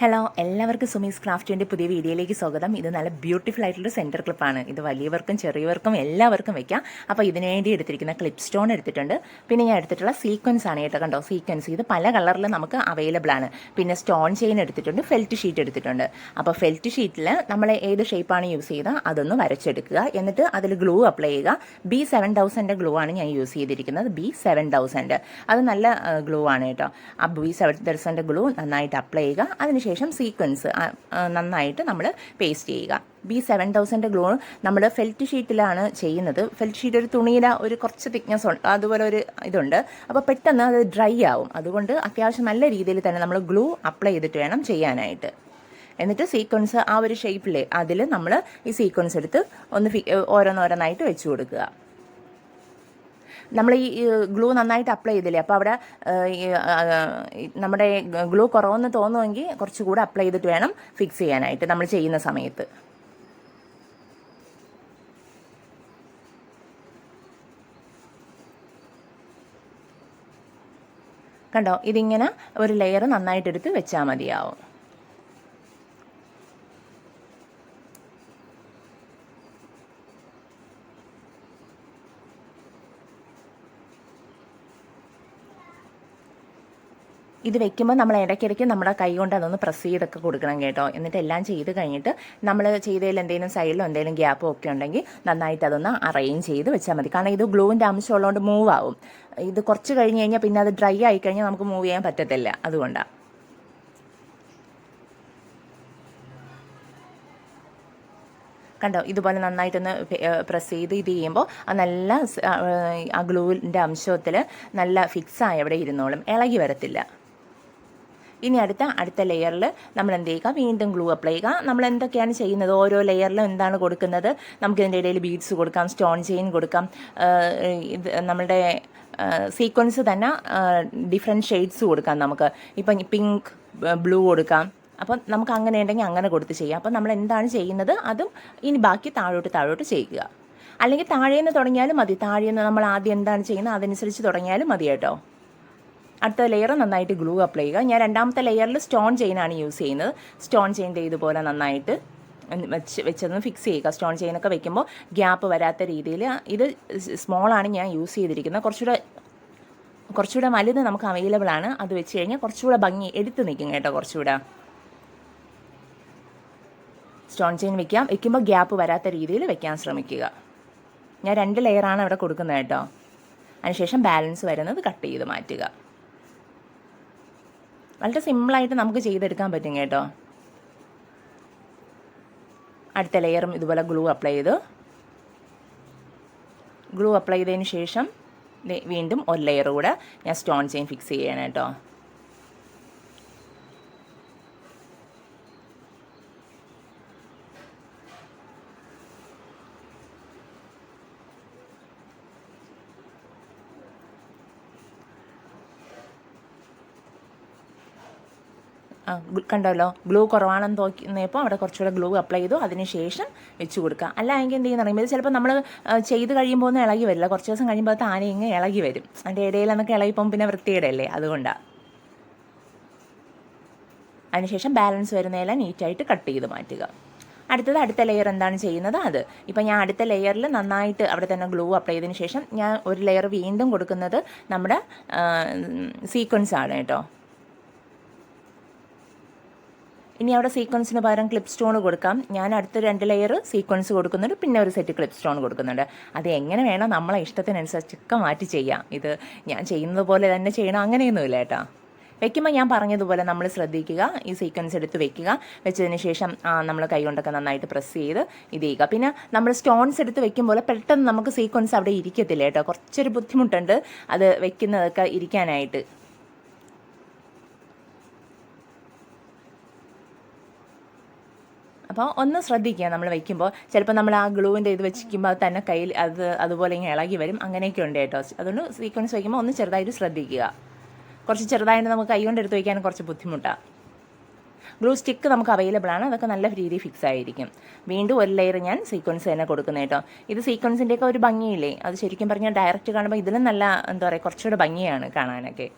Hello, എല്ലാവർക്കും സുമീസ് ക്രാഫ്റ്റിൻ്റെ പുതിയ വീഡിയോയിലേക്ക് സ്വാഗതം. ഇത് നല്ല ബ്യൂട്ടിഫുൾ ആയിട്ടുള്ള സെൻറ്റർ ക്ലിപ്പാണ്. ഇത് വലിയവർക്കും ചെറിയവർക്കും എല്ലാവർക്കും വെക്കാം. അപ്പോൾ ഇതിനു വേണ്ടി എടുത്തിരിക്കുന്ന ക്ലിപ്പ് സ്റ്റോൺ എടുത്തിട്ടുണ്ട്. പിന്നെ ഞാൻ എടുത്തിട്ടുള്ള സീക്വൻസ് ആണ് കേട്ടോ. കണ്ടോ, സീക്വൻസ് ഇത് പല കളറിൽ നമുക്ക് അവൈലബിൾ ആണ്. പിന്നെ സ്റ്റോൺ ചെയിൻ എടുത്തിട്ടുണ്ട്, ഫെൽറ്റ് ഷീറ്റ് എടുത്തിട്ടുണ്ട്. അപ്പോൾ ഫെൽറ്റ് ഷീറ്റിൽ നമ്മൾ ഏത് ഷേപ്പാണ് യൂസ് ചെയ്താൽ അതൊന്ന് വരച്ചെടുക്കുക. എന്നിട്ട് അതിൽ ഗ്ലൂ അപ്ലൈ ചെയ്യുക. B7000 ഗ്ലൂ ആണ് ഞാൻ യൂസ് ചെയ്തിരിക്കുന്നത്. B7000 അത് നല്ല ഗ്ലൂ ആണ് കേട്ടോ. ആ B7000 ഗ്ലൂ നന്നായിട്ട് അപ്ലൈ ചെയ്യുക. അതിനുശേഷം സീക്വൻസ് നന്നായിട്ട് നമ്മൾ പേസ്റ്റ് ചെയ്യുക. B7000 ഗ്ലൂ നമ്മൾ ഫെൽറ്റ് ഷീറ്റിലാണ് ചെയ്യുന്നത്. ഫെൽറ്റ് ഷീറ്റ് ഒരു തുണിയില ഒരു കുറച്ച് തിക്നെസ് ഉണ്ട്, അതുപോലെ ഒരു ഇതുണ്ട്. അപ്പോൾ പെട്ടെന്ന് അത് ഡ്രൈ ആവും. അതുകൊണ്ട് അത്യാവശ്യം നല്ല രീതിയിൽ തന്നെ നമ്മൾ ഗ്ലൂ അപ്ലൈ ചെയ്തിട്ട് വേണം ചെയ്യാനായിട്ട്. എന്നിട്ട് സീക്വൻസ് ആ ഒരു ഷേപ്പിൽ അതിൽ നമ്മൾ ഈ സീക്വൻസ് എടുത്ത് ഒന്ന് ഓരോന്നോരോന്നായിട്ട് വെച്ച് കൊടുക്കുക. നമ്മൾ ഈ ഗ്ലൂ നന്നായിട്ട് അപ്ലൈ ചെയ്തില്ലേ, അപ്പോൾ അവിടെ നമ്മുടെ ഗ്ലൂ കുറവെന്ന് തോന്നുമെങ്കിൽ കുറച്ചുകൂടെ അപ്ലൈ ചെയ്തിട്ട് വേണം ഫിക്സ് ചെയ്യാനായിട്ട് നമ്മൾ ചെയ്യുന്ന സമയത്ത്. കണ്ടോ, ഇതിങ്ങനെ ഒരു ലെയർ നന്നായിട്ടെടുത്ത് വെച്ചാൽ മതിയാവും. ഇത് വെക്കുമ്പോൾ നമ്മൾ ഇടയ്ക്കിടയ്ക്ക് നമ്മുടെ കൈ കൊണ്ട് അതൊന്ന് പ്രസ് ചെയ്തൊക്കെ കൊടുക്കണം കേട്ടോ. എന്നിട്ട് എല്ലാം ചെയ്ത് കഴിഞ്ഞിട്ട് നമ്മൾ ചെയ്തതിൽ എന്തെങ്കിലും സൈഡിലോ എന്തെങ്കിലും ഗ്യാപ്പോ ഒക്കെ ഉണ്ടെങ്കിൽ നന്നായിട്ട് അതൊന്ന് അറേഞ്ച് ചെയ്ത് വെച്ചാൽ മതി. കാരണം ഇത് ഗ്ലൂവിൻ്റെ അംശം ഉള്ളതുകൊണ്ട് മൂവ് ആവും. ഇത് കുറച്ച് കഴിഞ്ഞ് കഴിഞ്ഞാൽ പിന്നെ അത് ഡ്രൈ ആയി കഴിഞ്ഞാൽ നമുക്ക് മൂവ് ചെയ്യാൻ പറ്റത്തില്ല. അതുകൊണ്ടാണ്. കണ്ടോ, ഇതുപോലെ നന്നായിട്ടൊന്ന് പ്രസ് ചെയ്ത് ഇത് ചെയ്യുമ്പോൾ അത് നല്ല ആ ഗ്ലൂവിൻ്റെ അംശത്തിൽ നല്ല ഫിക്സായി അവിടെ ഇരുന്നോളും, ഇളകി വരത്തില്ല. ഇനി അടുത്ത ലെയറിൽ നമ്മൾ എന്ത് ചെയ്യുക, വീണ്ടും ഗ്ലൂ അപ്ലൈ ചെയ്യുക. നമ്മൾ എന്തൊക്കെയാണ് ചെയ്യുന്നത്, ഓരോ ലെയറിലും എന്താണ് കൊടുക്കുന്നത്, നമുക്കിതിൻ്റെ ഇടയിൽ ബീഡ്സ് കൊടുക്കാം, സ്റ്റോൺ ചെയിൻ കൊടുക്കാം. ഇത് നമ്മളുടെ സീക്വൻസ് തന്നെ ഡിഫറെൻറ്റ് ഷെയ്ഡ്സ് കൊടുക്കാം നമുക്ക്. ഇപ്പം പിങ്ക്, ബ്ലൂ കൊടുക്കാം. അപ്പം നമുക്ക് അങ്ങനെ ഉണ്ടെങ്കിൽ അങ്ങനെ കൊടുത്ത് ചെയ്യാം. അപ്പം നമ്മൾ എന്താണ് ചെയ്യുന്നത് അതും ഇനി ബാക്കി താഴോട്ട് ചെയ്യുക. അല്ലെങ്കിൽ താഴേന്ന് തുടങ്ങിയാലും മതി. താഴേന്ന് നമ്മൾ ആദ്യം എന്താണ് ചെയ്യുന്നത് അതനുസരിച്ച് തുടങ്ങിയാലും മതി കേട്ടോ. അടുത്ത ലെയർ നന്നായിട്ട് ഗ്ലൂ അപ്ലൈ ചെയ്യുക. ഞാൻ രണ്ടാമത്തെ ലെയറിൽ സ്റ്റോൺ ചെയിനാണ് യൂസ് ചെയ്യുന്നത്. സ്റ്റോൺ ചെയിൻ ഇതുപോലെ നന്നായിട്ട് വെച്ചതൊന്ന് ഫിക്സ് ചെയ്യുക. സ്റ്റോൺ ചെയിനൊക്കെ വെക്കുമ്പോൾ ഗ്യാപ്പ് വരാത്ത രീതിയിൽ. ഇത് സ്മോളാണ് ഞാൻ യൂസ് ചെയ്തിരിക്കുന്നത്. കുറച്ചുകൂടെ വലുത് നമുക്ക് അവൈലബിൾ ആണ്. അത് വെച്ച് കഴിഞ്ഞാൽ കുറച്ചുകൂടെ ഭംഗി എടുത്ത് നിൽക്കും കേട്ടോ. കുറച്ചുകൂടെ സ്റ്റോൺ ചെയിൻ വെക്കുമ്പോൾ ഗ്യാപ്പ് വരാത്ത രീതിയിൽ വെക്കാൻ ശ്രമിക്കുക. ഞാൻ 2 ലെയറാണ് അവിടെ കൊടുക്കുന്നത് കേട്ടോ. അതിനുശേഷം ബാലൻസ് വരുന്നത് കട്ട് ചെയ്ത് മാറ്റുക. വളരെ സിമ്പിളായിട്ട് നമുക്ക് ചെയ്തെടുക്കാൻ പറ്റും കേട്ടോ. അടുത്ത ലെയറും ഇതുപോലെ ഗ്ലൂ അപ്ലൈ ചെയ്തതിന് ശേഷം വീണ്ടും ഒരു ലെയർ കൂടെ ഞാൻ സ്റ്റോൺ ചെയിൻ ഫിക്സ് ചെയ്യണം കേട്ടോ. കണ്ടല്ലോ, ഗ്ലൂ കുറവാണെന്ന് തോന്നിയപ്പോൾ അവിടെ കുറച്ചുകൂടെ ഗ്ലൂ അപ്ലൈ ചെയ്തു. അതിനുശേഷം വെച്ച് കൊടുക്കുക. അല്ല എങ്കിൽ എന്ത് ചെയ്യുന്ന പറയുമ്പോൾ ചിലപ്പോൾ നമ്മൾ ചെയ്ത് കഴിയുമ്പോൾ ഒന്നും ഇളകി വരില്ല. കുറച്ച് ദിവസം കഴിയുമ്പോൾ താനെ ഇങ്ങ് ഇളകി വരും. അതിൻ്റെ ഇടയിൽ എന്നൊക്കെ ഇളകിപ്പം പിന്നെ വൃത്തിയിടല്ലേ, അതുകൊണ്ടാണ്. അതിനുശേഷം ബാലൻസ് വരുന്നതെല്ലാം നീറ്റായിട്ട് കട്ട് ചെയ്ത് മാറ്റുക. അടുത്ത ലെയർ എന്താണ് ചെയ്യുന്നത് അത്. ഇപ്പം ഞാൻ അടുത്ത ലെയറിൽ നന്നായിട്ട് അവിടെ തന്നെ ഗ്ലൂ അപ്ലൈ ചെയ്തതിന് ശേഷം ഞാൻ ഒരു ലെയർ വീണ്ടും കൊടുക്കുന്നത് നമ്മുടെ സീക്വൻസ് ആണ് കേട്ടോ. ഇനി അവിടെ സീക്വൻസിന് പകരം ക്ലിപ്പ് സ്റ്റോൺ കൊടുക്കാം. ഞാൻ അടുത്ത 2 ലെയർ സീക്വൻസ് കൊടുക്കുന്നുണ്ട്, പിന്നെ ഒരു സെറ്റ് ക്ലിപ്പ് സ്റ്റോൺ കൊടുക്കുന്നുണ്ട്. അത് എങ്ങനെ വേണം നമ്മളെ ഇഷ്ടത്തിനനുസരിച്ചൊക്കെ മാറ്റി ചെയ്യാം. ഇത് ഞാൻ ചെയ്യുന്നത് പോലെ തന്നെ ചെയ്യണം അങ്ങനെയൊന്നുമില്ല കേട്ടോ. വെക്കുമ്പോൾ ഞാൻ പറഞ്ഞതുപോലെ നമ്മൾ ശ്രദ്ധിക്കുക. ഈ സീക്വൻസ് എടുത്ത് വെക്കുക. വെച്ചതിന് ശേഷം നമ്മൾ കൈ കൊണ്ടൊക്കെ നന്നായിട്ട് പ്രസ് ചെയ്ത് ഇത് ചെയ്യുക. പിന്നെ നമ്മൾ സ്റ്റോൺസ് എടുത്ത് വെക്കുമ്പോൾ പെട്ടെന്ന് നമുക്ക് സീക്വൻസ് അവിടെ ഇരിക്കത്തില്ല കേട്ടോ. കുറച്ചൊരു ബുദ്ധിമുട്ടുണ്ട് അത് വെക്കുന്നതൊക്കെ ഇരിക്കാനായിട്ട്. അപ്പോൾ ഒന്ന് ശ്രദ്ധിക്കുക നമ്മൾ വയ്ക്കുമ്പോൾ. ചിലപ്പോൾ നമ്മൾ ആ ഗ്ലൂവിൻ്റെ ഇത് വെച്ചിരിക്കുമ്പോൾ അത് തന്നെ കയ്യിൽ അതുപോലെ ഇങ്ങനെ ഇളകി വരും. അങ്ങനെയൊക്കെ ഉണ്ട് കേട്ടോ. അതുകൊണ്ട് സീക്വൻസ് വയ്ക്കുമ്പോൾ ഒന്ന് ചെറുതായിട്ട് ശ്രദ്ധിക്കുക. കുറച്ച് ചെറുതായിട്ട് നമുക്ക് കൈ കൊണ്ട് എടുത്ത് വയ്ക്കാനും കുറച്ച് ബുദ്ധിമുട്ടാണ്. ഗ്ലൂ സ്റ്റിക്ക് നമുക്ക് അവൈലബിൾ ആണ്. അതൊക്കെ നല്ല രീതിയിൽ ഫിക്സ് ആയിരിക്കും. വീണ്ടും ഒരു ലെയർ ഞാൻ സീക്വൻസ് തന്നെ കൊടുക്കുന്നത് കേട്ടോ. ഇത് സീക്വൻസിൻ്റെയൊക്കെ ഒരു ഭംഗിയില്ലേ, അത് ശരിക്കും പറഞ്ഞാൽ ഡയറക്റ്റ് കാണുമ്പോൾ ഇതിലും നല്ല എന്താ പറയുക കുറച്ചുകൂടെ ഭംഗിയാണ് കാണാനൊക്കെ.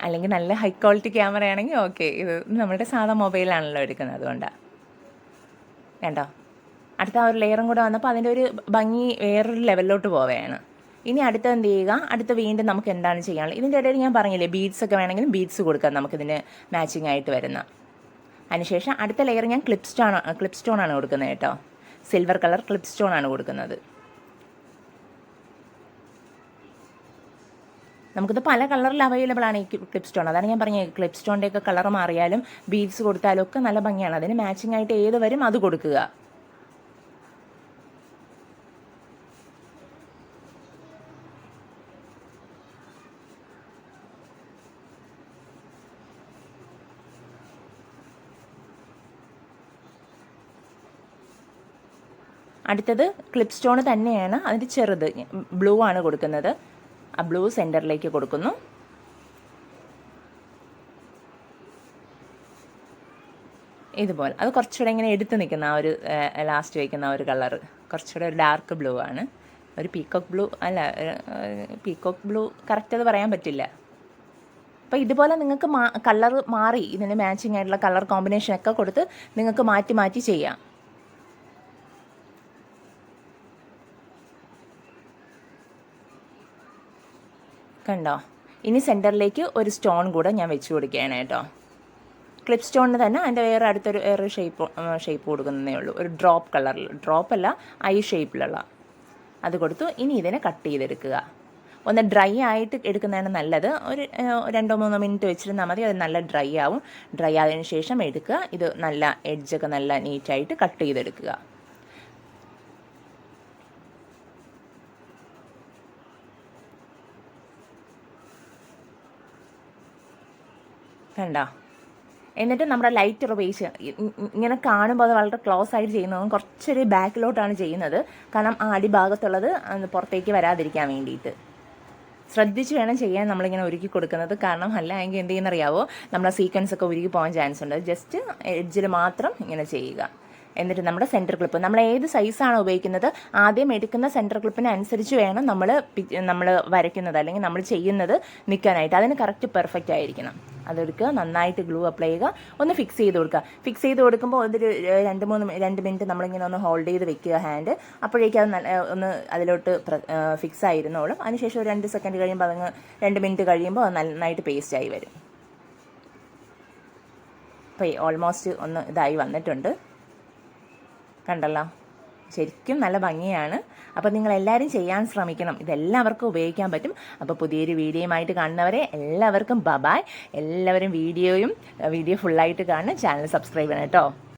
അല്ലെങ്കിൽ നല്ല ഹൈ ക്വാളിറ്റി ക്യാമറയാണെങ്കിൽ ഓക്കെ. ഇത് നമ്മുടെ സാധാ മൊബൈലാണല്ലോ എടുക്കുന്നത്, അതുകൊണ്ടാണ്. കണ്ടോ, അടുത്ത ആ ഒരു ലെയറും കൂടെ വന്നപ്പോൾ അതിൻ്റെ ഒരു ഭംഗി വേറൊരു ലെവലിലോട്ട് പോവുകയാണ്. ഇനി അടുത്ത എന്ത് ചെയ്യുക, അടുത്ത വീണ്ടും നമുക്ക് എന്താണ് ചെയ്യാനുള്ളത്. ഇതിൻ്റെ ഇടയിൽ ഞാൻ പറഞ്ഞില്ലേ, ബീഡ്സ് ഒക്കെ വേണമെങ്കിലും ബീഡ്സ് കൊടുക്കാം നമുക്കിതിന് മാച്ചിങ് ആയിട്ട് വരുന്ന. അതിനുശേഷം അടുത്ത ലെയർ ഞാൻ ക്ലിപ്പ് സ്റ്റോൺ ആണ് കൊടുക്കുന്നത് കേട്ടോ. സിൽവർ കളർ ക്ലിപ്പ് സ്റ്റോൺ ആണ് കൊടുക്കുന്നത്. നമുക്കിത് പല കളറിൽ അവൈലബിൾ ആണ് ഈ ക്ലിപ്പ് സ്റ്റോൺ. അതാണ് ഞാൻ പറഞ്ഞത്, ക്ലിപ്പ് സ്റ്റോണിൻ്റെയൊക്കെ കളർ മാറിയാലും ബീഡ്സ് കൊടുത്താലും ഒക്കെ നല്ല ഭംഗിയാണ്. അതിന് മാച്ചിങ് ആയിട്ട് ഏത് വരും അത് കൊടുക്കുക. അടുത്തത് ക്ലിപ്പ് സ്റ്റോൺ തന്നെയാണ്, അതിൻ്റെ ചെറുത് ബ്ലൂ ആണ് കൊടുക്കുന്നത്. ആ ബ്ലൂ സെൻറ്ററിലേക്ക് കൊടുക്കുന്നു. ഇതുപോലെ അത് കുറച്ചുകൂടെ ഇങ്ങനെ എടുത്ത് നിൽക്കുന്ന ആ ഒരു ലാസ്റ്റ് വയ്ക്കുന്ന ആ ഒരു കളറ് കുറച്ചുകൂടെ ഒരു ഡാർക്ക് ബ്ലൂ ആണ്. ഒരു പീക്കോക്ക് ബ്ലൂ അല്ല, പീക്കോക്ക് ബ്ലൂ കറക്റ്റ് അത് പറയാൻ പറ്റില്ല. അപ്പോൾ ഇതുപോലെ നിങ്ങൾക്ക് കളർ മാറി ഇതിന് മാച്ചിങ് ആയിട്ടുള്ള കളർ കോമ്പിനേഷനൊക്കെ കൊടുത്ത് നിങ്ങൾക്ക് മാറ്റി മാറ്റി ചെയ്യാം. കണ്ടോ, ഇനി സെൻറ്ററിലേക്ക് ഒരു സ്റ്റോൺ കൂടെ ഞാൻ വെച്ച് കൊടുക്കുകയാണ് കേട്ടോ. ക്ലിപ്പ് സ്റ്റോണിന് തന്നെ അതിൻ്റെ വേറെ ഷേപ്പ് കൊടുക്കുന്നതേ ഉള്ളൂ. ഒരു ഡ്രോപ്പ് കളറിൽ, ഡ്രോപ്പല്ല ഐ ഷേപ്പിലുള്ള അത് കൊടുത്തു. ഇനി ഇതിനെ കട്ട് ചെയ്തെടുക്കുക. ഒന്ന് ഡ്രൈ ആയിട്ട് എടുക്കുന്നതാണ് നല്ലത്. ഒരു 2-3 മിനിറ്റ് വെച്ചിരുന്നാൽ മതി, അത് നല്ല ഡ്രൈ ആവും. ഡ്രൈ ആയതിനു ശേഷം എടുക്കുക. ഇത് നല്ല എഡ്ജൊക്കെ നല്ല നീറ്റായിട്ട് കട്ട് ചെയ്തെടുക്കുക. കണ്ടോ, എന്നിട്ട് നമ്മുടെ ലൈറ്റ് ബേസ് ഇങ്ങനെ കാണുമ്പോൾ അത് വളരെ ക്ലോസ് ആയിട്ട് ചെയ്യുന്നതും കുറച്ചൊരു ബാക്കിലോട്ടാണ് ചെയ്യുന്നത്. കാരണം ആ അടിഭാഗത്തുള്ളത് പുറത്തേക്ക് വരാതിരിക്കാൻ വേണ്ടിയിട്ട് ശ്രദ്ധിച്ച് വേണം ചെയ്യാൻ നമ്മളിങ്ങനെ ഒരുക്കി കൊടുക്കുന്നത്. കാരണം അല്ല എങ്കിൽ എന്ത് ചെയ്യുന്നറിയാവോ, നമ്മളെ സീക്വൻസ് ഒക്കെ ഉരുകി പോകാൻ ചാൻസ് ഉണ്ട്. ജസ്റ്റ് എഡ്ജിൽ മാത്രം ഇങ്ങനെ ചെയ്യുക. എന്നിട്ട് നമ്മുടെ സെൻറ്റർ ക്ലിപ്പ് നമ്മൾ ഏത് സൈസാണോ ഉപയോഗിക്കുന്നത് ആദ്യം എടുക്കുന്ന സെൻറ്റർ ക്ലിപ്പിന് അനുസരിച്ച് വേണം നമ്മൾ വരയ്ക്കുന്നത് അല്ലെങ്കിൽ നമ്മൾ ചെയ്യുന്നത് നിൽക്കാനായിട്ട്. അതിന് കറക്റ്റ് പെർഫെക്റ്റ് ആയിരിക്കണം. അതെടുക്കുക, നന്നായിട്ട് ഗ്ലൂ അപ്ലൈ ചെയ്യുക, ഒന്ന് ഫിക്സ് ചെയ്ത് കൊടുക്കുക. ഫിക്സ് ചെയ്ത് കൊടുക്കുമ്പോൾ അതൊരു 2 മിനിറ്റ് നമ്മളിങ്ങനെ ഒന്ന് ഹോൾഡ് ചെയ്ത് വെക്കുക ഹാൻഡ്. അപ്പോഴേക്കും അത് ഒന്ന് അതിലോട്ട് ഫിക്സ് ആയിരുന്നോളും. അതിനുശേഷം ഒരു 2 സെക്കൻഡ് കഴിയുമ്പോൾ അതങ്ങ് 2 മിനിറ്റ് കഴിയുമ്പോൾ അത് നന്നായിട്ട് പേസ്റ്റായി വരും. അപ്പോൾ ഓൾമോസ്റ്റ് ഒന്ന് ഇതായി വന്നിട്ടുണ്ട്. കണ്ടല്ലോ, ശരിക്കും നല്ല ഭംഗിയാണ്. അപ്പോൾ നിങ്ങളെല്ലാവരും ചെയ്യാൻ ശ്രമിക്കണം. ഇതെല്ലാവർക്കും ഉപയോഗിക്കാൻ പറ്റും. അപ്പോൾ പുതിയൊരു വീഡിയോയുമായിട്ട് കാണുന്നവരെ എല്ലാവർക്കും ബൈ. എല്ലാവരും വീഡിയോ ഫുള്ളായിട്ട് കാണും. ചാനൽ സബ്സ്ക്രൈബ് ചെയ്യണം കേട്ടോ.